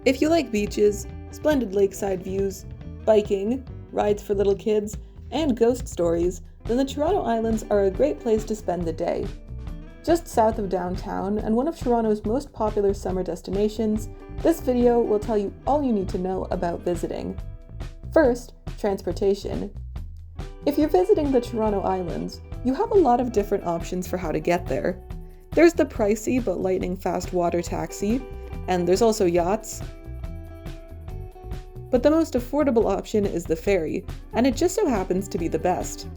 If you like beaches, splendid lakeside views, biking, rides for little kids, and ghost stories, then the Toronto Islands are a great place to spend the day. Just south of downtown and one of Toronto's most popular summer destinations, this video will tell you all you need to know about visiting. First, transportation. If you're visiting the Toronto Islands, you have a lot of different options for how to get there. There's the pricey but lightning fast water taxi, and there's also yachts. But the most affordable option is the ferry, and it just so happens to be the best.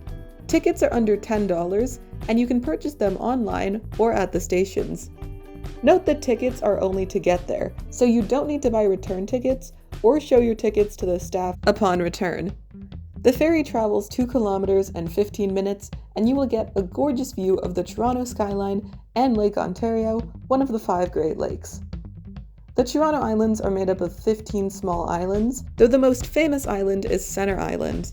Tickets are under $10, and you can purchase them online or at the stations. Note that tickets are only to get there, so you don't need to buy return tickets or show your tickets to the staff upon return. The ferry travels 2 kilometers and 15 minutes, and you will get a gorgeous view of the Toronto skyline and Lake Ontario, one of the 5 Great Lakes. The Toronto Islands are made up of 15 small islands, though the most famous island is Centre Island.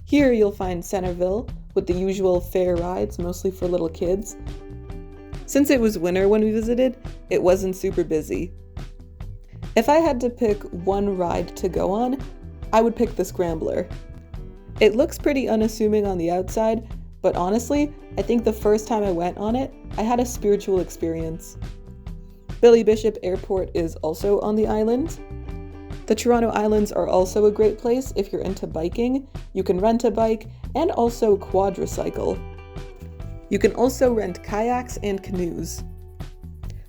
Here you'll find Centerville, with the usual fair rides, mostly for little kids. Since it was winter when we visited, it wasn't super busy. If I had to pick one ride to go on, I would pick the Scrambler. It looks pretty unassuming on the outside, but honestly, I think the first time I went on it, I had a spiritual experience. Billy Bishop Airport is also on the island. The Toronto Islands are also a great place if you're into biking. You can rent a bike and also quadricycle. You can also rent kayaks and canoes.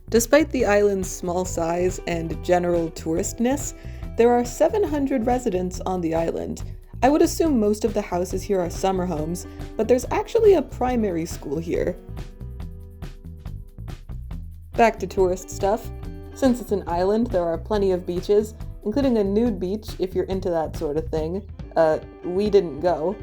Despite the island's small size and general touristness, there are 700 residents on the island. I would assume most of the houses here are summer homes, but there's actually a primary school here. Back to tourist stuff. Since it's an island, there are plenty of beaches, including a nude beach if you're into that sort of thing. We didn't go.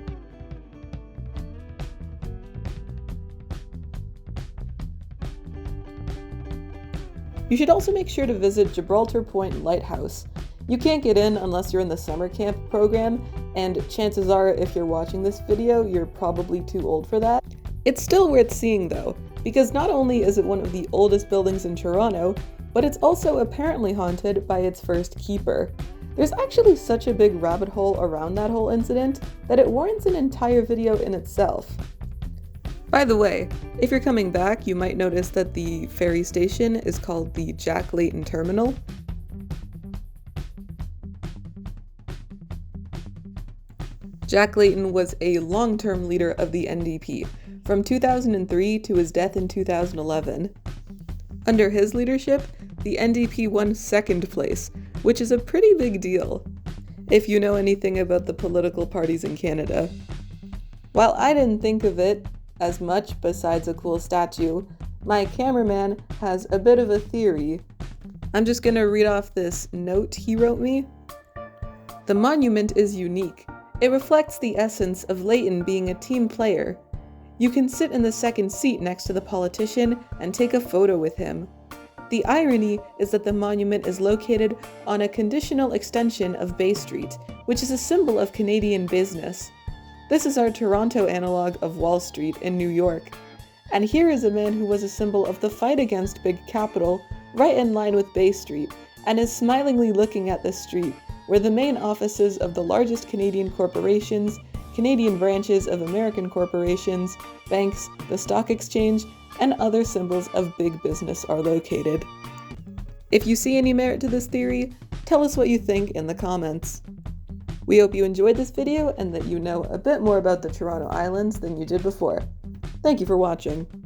You should also make sure to visit Gibraltar Point Lighthouse. You can't get in unless you're in the summer camp program, and chances are if you're watching this video, you're probably too old for that. It's still worth seeing though, because not only is it one of the oldest buildings in Toronto, but it's also apparently haunted by its first keeper. There's actually such a big rabbit hole around that whole incident that it warrants an entire video in itself. By the way, if you're coming back, you might notice that the ferry station is called the Jack Layton Terminal. Jack Layton was a long-term leader of the NDP, from 2003 to his death in 2011. Under his leadership, the NDP won 2nd place, which is a pretty big deal, if you know anything about the political parties in Canada. While I didn't think of it as much besides a cool statue, my cameraman has a bit of a theory. I'm just gonna read off this note he wrote me. The monument is unique. It reflects the essence of Layton being a team player. You can sit in the second seat next to the politician and take a photo with him. The irony is that the monument is located on a conditional extension of Bay Street, which is a symbol of Canadian business. This is our Toronto analog of Wall Street in New York. And here is a man who was a symbol of the fight against Big Capital, right in line with Bay Street, and is smilingly looking at this street, where the main offices of the largest Canadian corporations, Canadian branches of American corporations, banks, the stock exchange, and other symbols of big business are located. If you see any merit to this theory, tell us what you think in the comments. We hope you enjoyed this video and that you know a bit more about the Toronto Islands than you did before. Thank you for watching.